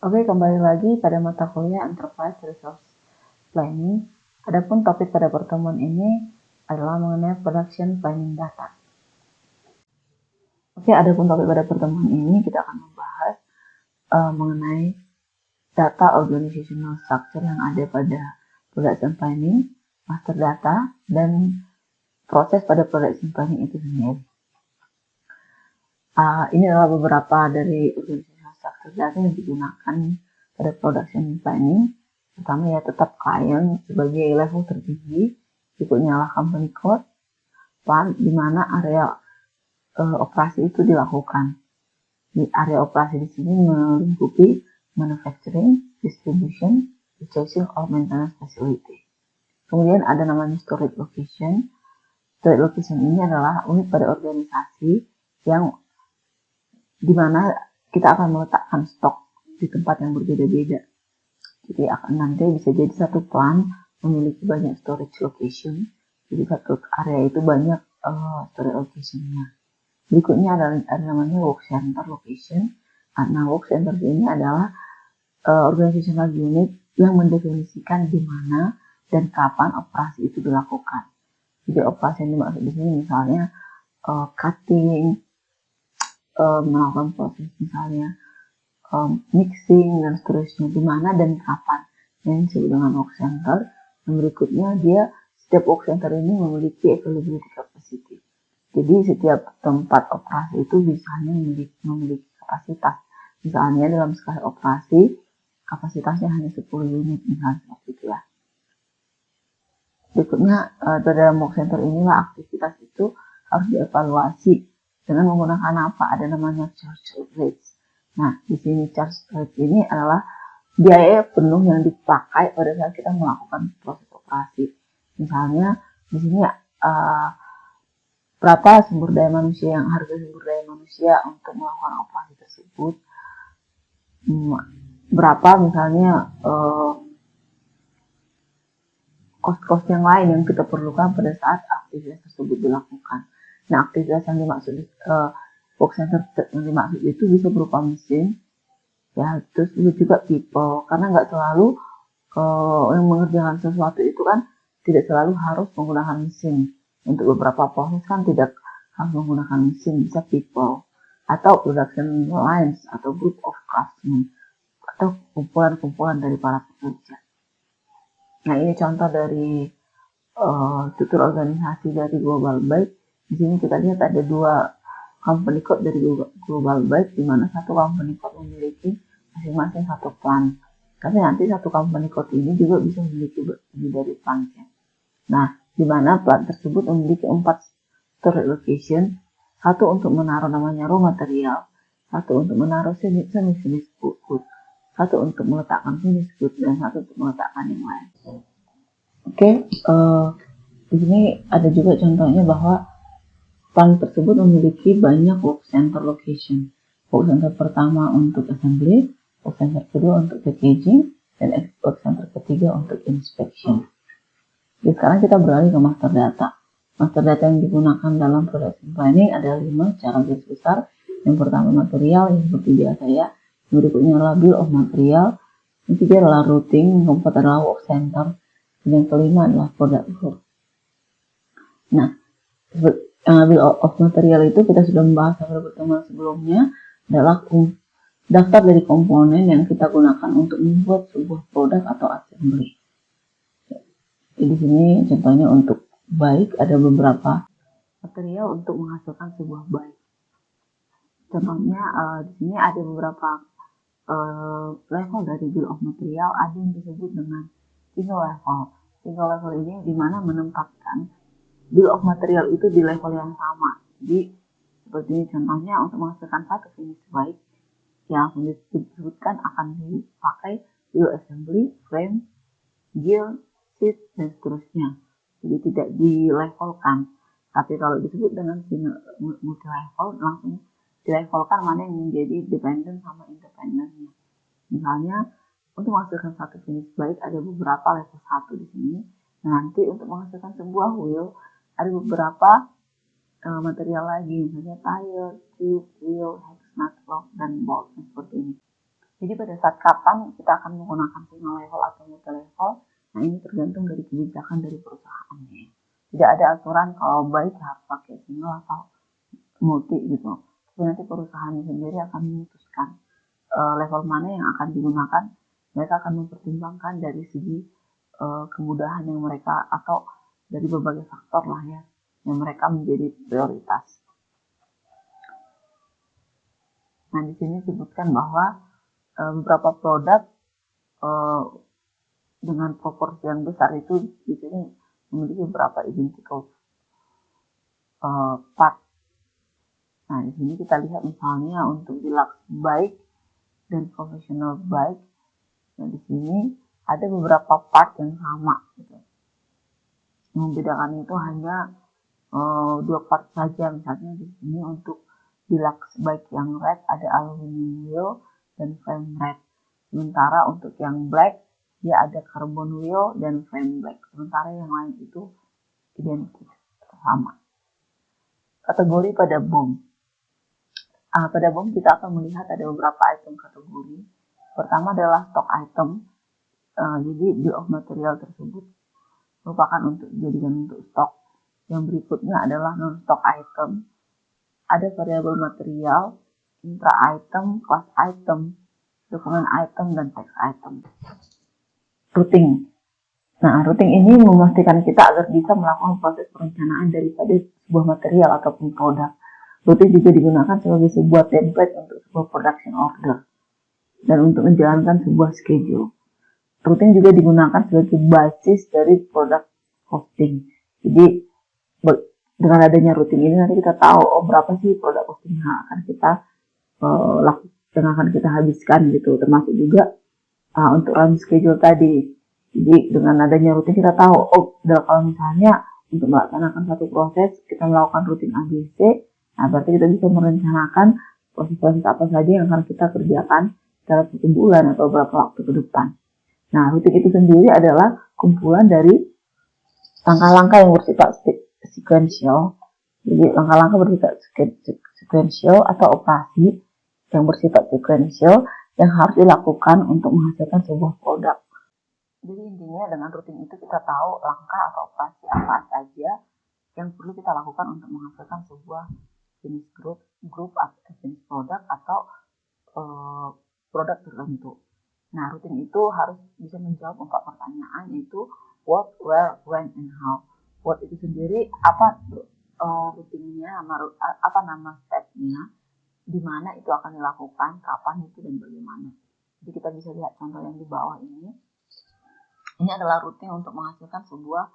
Oke, kembali lagi pada mata kuliah Enterprise Resource Planning. Adapun topik pada pertemuan ini adalah mengenai Production Planning Data. Oke, adapun topik pada pertemuan ini kita akan membahas mengenai data organizational structure yang ada pada Production Planning, Master Data, dan proses pada Production Planning itu sendiri. Ini adalah beberapa dari organizational structure data yang digunakan pada Production Planning. Pertama ya tetap klien sebagai level tertinggi, berikutnya lah company code, plant di mana area operasi itu dilakukan. Di area operasi di sini melingkupi manufacturing, distribution, purchasing, or maintenance facility. Kemudian ada namanya storage location. Storage location ini adalah unit pada organisasi yang di mana kita akan meletakkan stok di tempat yang berbeda-beda. Jadi akan nanti bisa jadi satu plant memiliki banyak storage location. Jadi satu area itu banyak storage location-nya. Berikutnya ada namanya work center location. Nah, work center ini adalah organizational unit yang mendefinisikan di mana dan kapan operasi itu dilakukan. Jadi operasi yang dimaksud di sini misalnya cutting, melakukan proses misalnya mixing dan seterusnya, di mana dan kapan, yang disebut dengan work center. Dan berikutnya setiap work center ini memiliki availability capacity. Jadi setiap tempat operasi itu biasanya memiliki kapasitas. Misalnya dalam skala operasi kapasitasnya hanya 10 unit misalnya seperti itu ya. Berikutnya dalam work center inilah aktivitas itu harus dievaluasi dengan menggunakan apa? Ada namanya charge rates. Nah, di sini charge rate ini adalah biaya penuh yang dipakai pada saat kita melakukan proses operasi. Misalnya di sini berapa harga sumber daya manusia untuk melakukan operasi tersebut. Berapa misalnya cost yang lain yang kita perlukan pada saat aktivitas tersebut dilakukan. Nah, aktivitas yang dimaksud work center yang dimaksud itu bisa berupa mesin, ya, terus juga people, karena nggak selalu yang mengerjakan sesuatu itu kan tidak selalu harus menggunakan mesin. Untuk beberapa proses kan tidak harus menggunakan mesin, bisa people atau production lines atau group of craftsmen atau kumpulan-kumpulan dari para pekerja. Nah, ini contoh dari struktur organisasi dari Global Byte. Di sini kita lihat ada 2 company code dari Global Byte, di mana satu company code memiliki masing-masing satu plant. Tapi nanti satu company code ini juga bisa memiliki lebih dari plantnya. Nah, di mana plant tersebut memiliki 4 storage location, satu untuk menaruh namanya raw material, satu untuk menaruh semi-finished good, satu untuk meletakkan finished good, dan satu untuk meletakkan yang lain. Oke, di sini ada juga contohnya bahwa plant tersebut memiliki banyak work center location. Work center pertama untuk assembly, work center kedua untuk packaging, dan work center ketiga untuk inspection. Jadi sekarang kita beralih ke master data. Master data yang digunakan dalam production planning ada 5 secara garis besar. Yang pertama material, yang seperti biasa ya. Yang berikutnya adalah bill of material. Yang ketiga adalah routing, yang keempat adalah work center. Dan yang kelima adalah product group. Nah, bill of material itu kita sudah membahas pada pertemuan sebelumnya, adalah daftar dari komponen yang kita gunakan untuk membuat sebuah produk atau assembly. Jadi di sini contohnya untuk bike ada beberapa material untuk menghasilkan sebuah bike. Contohnya di sini ada beberapa level dari bill of material. Ada yang disebut dengan single level. Single level ini dimana menempatkan bill of material itu di level yang sama. Jadi seperti ini contohnya untuk menghasilkan satu finish bike yang disebutkan akan dipakai wheel assembly, frame, gear, seat, dan seterusnya. Jadi tidak dilevelkan. Tapi kalau disebut dengan multi level langsung dilevelkan mana yang menjadi dependent sama independennya. Misalnya untuk menghasilkan satu finish bike ada beberapa level 1 di sini. Nanti untuk menghasilkan sebuah wheel ada beberapa material lagi, misalnya tire, tube, wheel, hex, nut, lock, dan bolt seperti ini. Jadi pada saat kapan kita akan menggunakan single level atau multi level, nah ini tergantung dari kebijakan dari perusahaannya. Tidak ada aturan kalau baik harus pakai single atau multi gitu. Tapi nanti perusahaannya sendiri akan memutuskan level mana yang akan digunakan. Mereka akan mempertimbangkan dari segi kemudahan yang mereka atau dari berbagai faktor lah ya yang mereka menjadi prioritas. Nah di sini disebutkan bahwa beberapa produk dengan proporsi yang besar itu di sini memiliki beberapa identical part. Nah di sini kita lihat misalnya untuk deluxe bike dan professional bike. Nah di sini ada beberapa part yang sama gitu. Yang membedakan itu hanya 2 part saja. Misalnya di sini untuk deluxe bike yang red ada aluminium wheel dan frame red. Sementara untuk yang black dia ada carbon wheel dan frame black. Sementara yang lain itu identik sama. Kategori pada BOM. Pada BOM kita akan melihat ada beberapa item kategori. Pertama adalah stock item. Jadi bill of material tersebut merupakan untuk dijadikan untuk stok. Yang berikutnya adalah non-stock item. Ada variabel material, intra item, class item, dokumen item, dan text item. Routing. Nah, routing ini memastikan kita agar bisa melakukan proses perencanaan daripada sebuah material ataupun produk. Routing juga digunakan sebagai sebuah template untuk sebuah production order dan untuk menjalankan sebuah schedule. Routing juga digunakan sebagai basis dari product costing. Jadi dengan adanya routing ini nanti kita tahu berapa sih produk costing yang akan kita yang akan kita habiskan gitu, termasuk juga untuk run schedule tadi. Jadi dengan adanya routing kita tahu kalau misalnya untuk melaksanakan satu proses kita melakukan routing ABC, nah berarti kita bisa merencanakan proses-proses apa saja yang akan kita kerjakan dalam 1 bulan atau beberapa waktu ke depan. Nah, routing itu sendiri adalah kumpulan dari langkah-langkah yang bersifat sequential. Jadi langkah-langkah bersifat sequential atau operasi yang bersifat sequential yang harus dilakukan untuk menghasilkan sebuah produk. Jadi intinya dengan routing itu kita tahu langkah atau operasi apa saja yang perlu kita lakukan untuk menghasilkan sebuah jenis grup atau jenis produk atau produk tertentu. Nah, routing itu harus bisa menjawab 4 pertanyaan, yaitu what, where, when, and how. What itu sendiri apa routingnya, apa nama stepnya, di mana itu akan dilakukan, kapan itu, dan bagaimana. Jadi kita bisa lihat contoh yang di bawah ini. Ini adalah routing untuk menghasilkan sebuah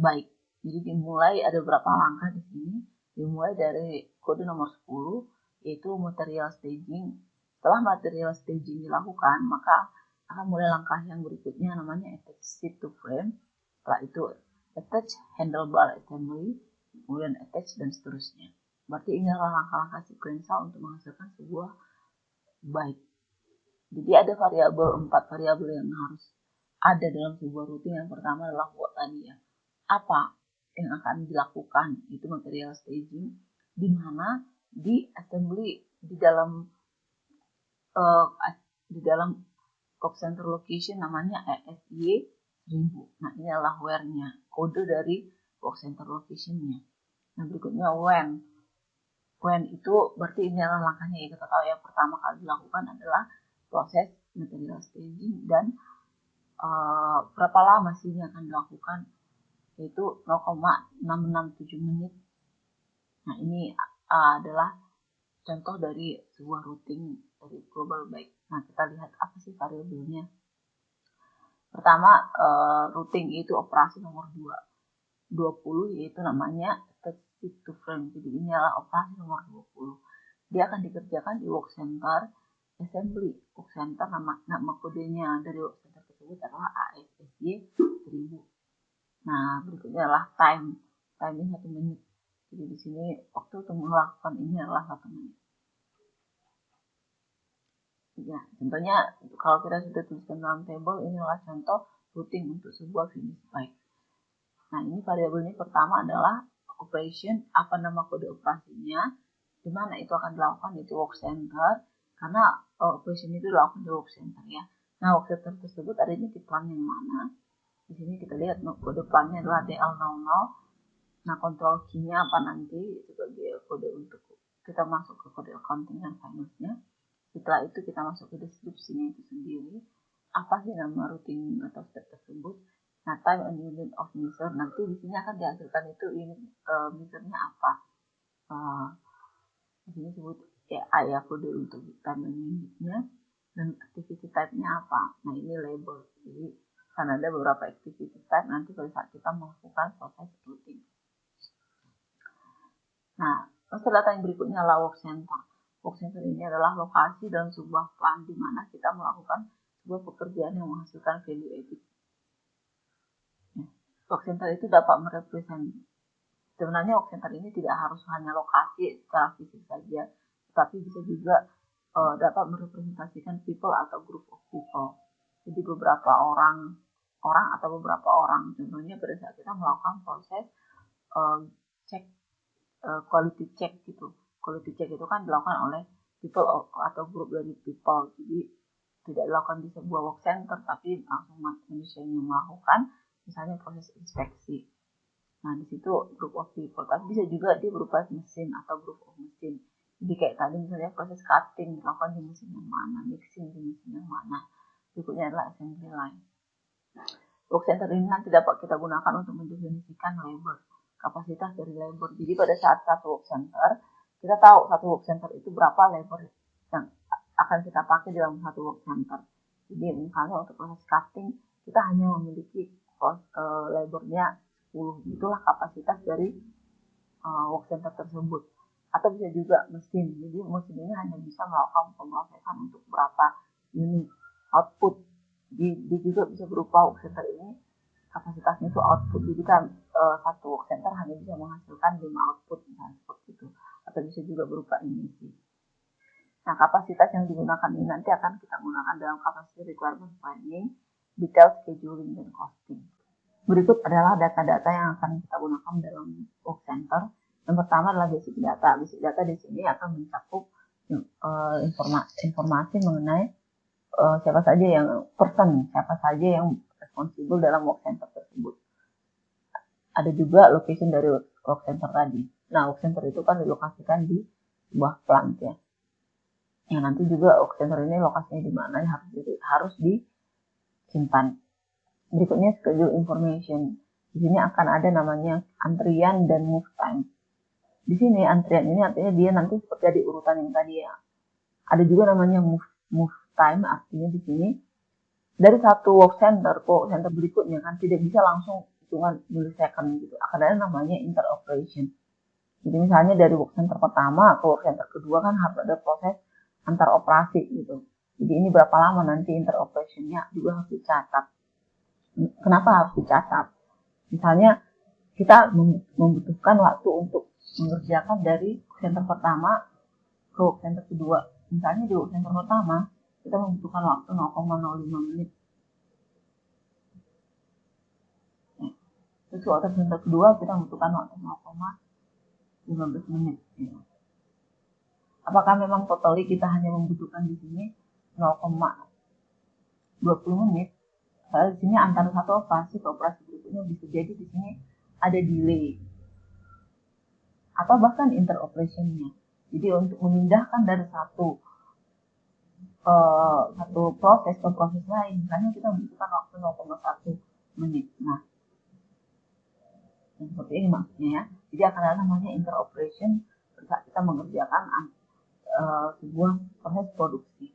bike. Jadi dimulai ada beberapa langkah di sini. Dimulai dari kode nomor 10, yaitu material staging. Setelah material staging dilakukan, maka akan mulai langkah yang berikutnya namanya attach seat to frame. Setelah itu attach handlebar assembly, kemudian attach dan seterusnya. Berarti ini adalah langkah-langkah sekuensial untuk menghasilkan sebuah bike. Jadi ada 4 variabel yang harus ada dalam sebuah routing. Yang pertama adalah what tadi ya. Apa yang akan dilakukan, itu material staging, di mana di assembly di dalam box center location namanya ESY 1000. Nah ini adalah where-nya, kode dari box center location-nya. Nah berikutnya when itu berarti ini adalah langkahnya ya, kita tahu ya pertama kali dilakukan adalah proses material staging dan berapa lama sih ini akan dilakukan, yaitu 0,667 menit. Nah ini adalah contoh dari sebuah routing dari global bike. Nah kita lihat apa sih variabelnya. Pertama routing itu operasi nomor 20 yaitu namanya attach seat to frame. Jadi ini adalah operasi nomor 20. Dia akan dikerjakan di work center assembly. Work center nama kodenya dari work center tersebut adalah ASSY 1000. Nah, berikutnya adalah time. Time-nya 1 menit. Jadi di sini waktu untuk melakukan ini adalah 1 menit. Ya, contohnya kalau kita sudah tuliskan dalam table, ini adalah contoh routing untuk sebuah finish bike. Nah, ini variabelnya pertama adalah operation, apa nama kode operasinya, di mana itu akan dilakukan, itu work center, karena operation itu dilakukan di work center ya. Nah, work center tersebut adanya di plan yang mana? Di sini kita lihat kode plannya adalah DL00. Nah, control key-nya apa nanti sebagai kode untuk kita masuk ke kode accounting dan finance-nya. Setelah itu kita masuk ke deskripsinya itu sendiri. Apa sih nama routine atau step tersebut? Nah, time and unit of measure. Nanti di sini akan dihasilkan itu unit measure-nya apa. Di sini sebut ya kode untuk time and unit-nya. Dan activity type-nya apa? Nah, ini label. Jadi, kan ada beberapa activity type nanti pada saat kita melakukan proses routing. Nah, master data yang berikutnya adalah work center. Work center ini adalah lokasi dalam sebuah plan di mana kita melakukan sebuah pekerjaan yang menghasilkan value added. Work center itu dapat merepresent. Sebenarnya work center ini tidak harus hanya lokasi secara fisik saja, tapi bisa juga dapat merepresentasikan people atau group of people. Jadi beberapa orang atau beberapa orang. Contohnya pada saat kita melakukan proses cek quality check gitu. Quality check itu kan dilakukan oleh people atau grup dari people. Jadi tidak dilakukan di sebuah work center, tapi langsung manusia yang melakukan, misalnya proses inspeksi. Nah, di situ group of people. Tapi bisa juga dia berupa mesin atau group of mesin. Jadi kayak tadi misalnya proses cutting dilakukan di mesin yang mana, mixing di mesin yang mana. Berikutnya adalah assembly line. Work center ini nanti dapat kita gunakan untuk mendefinisikan labor, kapasitas dari labor. Jadi pada saat satu work center, kita tahu satu work center itu berapa labor yang akan kita pakai dalam satu work center. Jadi misalnya untuk proses cutting, kita hanya memiliki labornya 10. Itulah kapasitas dari work center tersebut. Atau bisa juga mesin. Jadi mesin ini hanya bisa melakukan pemrosesan untuk berapa unit output. Jadi dia juga bisa berupa work center ini kapasitasnya itu output. Jadi kan satu work center hanya bisa menghasilkan 5 output misalnya seperti itu. Atau bisa juga berupa emisi. Nah, kapasitas yang digunakan ini nanti akan kita gunakan dalam capacity requirement planning, detail scheduling, dan costing. Berikut adalah data-data yang akan kita gunakan dalam work center. Yang pertama adalah basic data. Basic data di sini akan mencakup informasi mengenai siapa saja yang responsible dalam work center tersebut. Ada juga location dari work center tadi. Nah, work center itu kan dilokasikan di sebuah plant ya. Yang nanti juga work center ini lokasinya di mana harus disimpan. Berikutnya schedule information. Di sini akan ada namanya antrian dan move time. Di sini antrian ini artinya dia nanti seperti di urutan yang tadi ya. Ada juga namanya move time, artinya di sini dari satu work center ke work center berikutnya kan tidak bisa langsung hitungan millisecond gitu. Akan ada namanya interoperation. Jadi misalnya dari work center pertama ke work center kedua kan harus ada proses antar operasi gitu. Jadi ini berapa lama nanti interoperationnya juga harus dicatat. Kenapa harus dicatat? Misalnya kita membutuhkan waktu untuk mengerjakan dari center pertama ke center kedua. Misalnya di center pertama kita membutuhkan waktu 0,05 menit. Terus waktu center kedua kita membutuhkan waktu 0,15 menit. Apakah memang totally kita hanya membutuhkan di sini 0,20 menit? Karena di sini antara satu operasi ke operasi berikutnya bisa jadi di sini ada delay atau bahkan interoperationnya. Jadi untuk memindahkan dari satu proses ke proses lain, misalnya kita membutuhkan waktu 0,1 menit. Nah, seperti ini maksudnya ya. Jadi akan ada namanya interoperation saat kita mengerjakan sebuah proses produksi.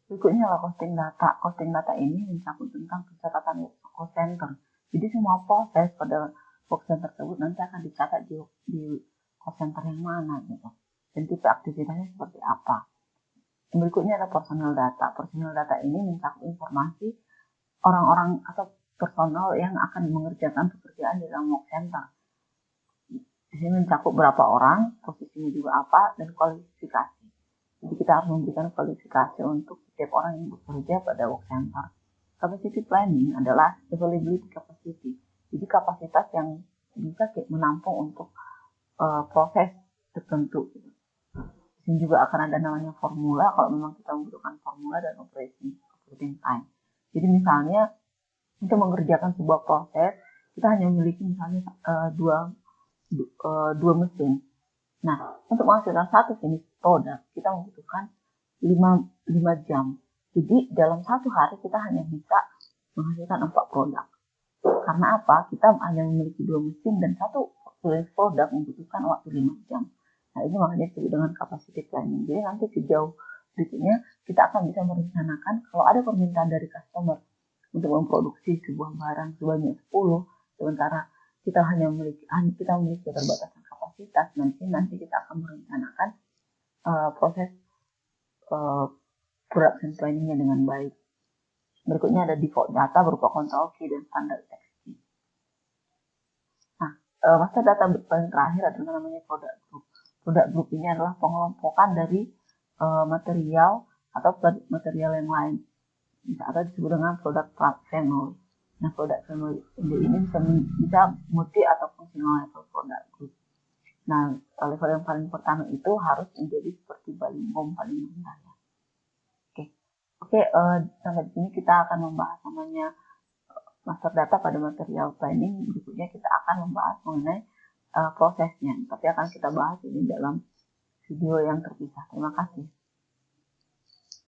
Berikutnya adalah costing data. Costing data ini mencakup tentang pencatatan cost center. Jadi semua proses pada work center tersebut nanti akan dicatat di cost center yang mana gitu. Dan tipe aktivitasnya seperti apa. Yang berikutnya adalah personal data. Personal data ini mencakup informasi orang-orang atau personal yang akan mengerjakan pekerjaan di dalam work center. Di sini mencakup berapa orang, posisinya juga apa, dan kualifikasi. Jadi kita harus memberikan kualifikasi untuk setiap orang yang bekerja pada work center. Capacity planning adalah availability capacity. Jadi kapasitas yang bisa menampung untuk proses tertentu. Di Dan juga akan ada namanya formula kalau memang kita membutuhkan formula dan operating time. Jadi misalnya untuk mengerjakan sebuah proses kita hanya memiliki misalnya dua mesin. Nah, untuk menghasilkan satu jenis produk kita membutuhkan 5 jam. Jadi dalam satu hari kita hanya bisa menghasilkan 4 produk. Karena apa? Kita hanya memiliki 2 mesin dan satu jenis produk membutuhkan waktu 5 jam. Nah, ini makanya disebut dengan capacity planning. Jadi nanti sejauh berikutnya kita akan bisa merencanakan kalau ada permintaan dari customer untuk memproduksi sebuah barang sebanyak 10, sementara kita memiliki keterbatasan kapasitas, nanti kita akan merencanakan proses production planningnya dengan baik. Berikutnya ada default data berupa control key dan standard text key. Nah, master data paling terakhir adalah namanya product group. Product group ini adalah pengelompokan dari material atau material yang lain, atau disebut dengan product family. Nah, product family ini bisa multi ataupun single level product group. Nah, level yang paling pertama itu harus menjadi seperti Balingom paling rendah ya. Oke, sampai di sini kita akan membahas namanya master data pada material planning. Berikutnya kita akan membahas mengenai prosesnya, tapi akan kita bahas ini dalam video yang terpisah. Terima kasih.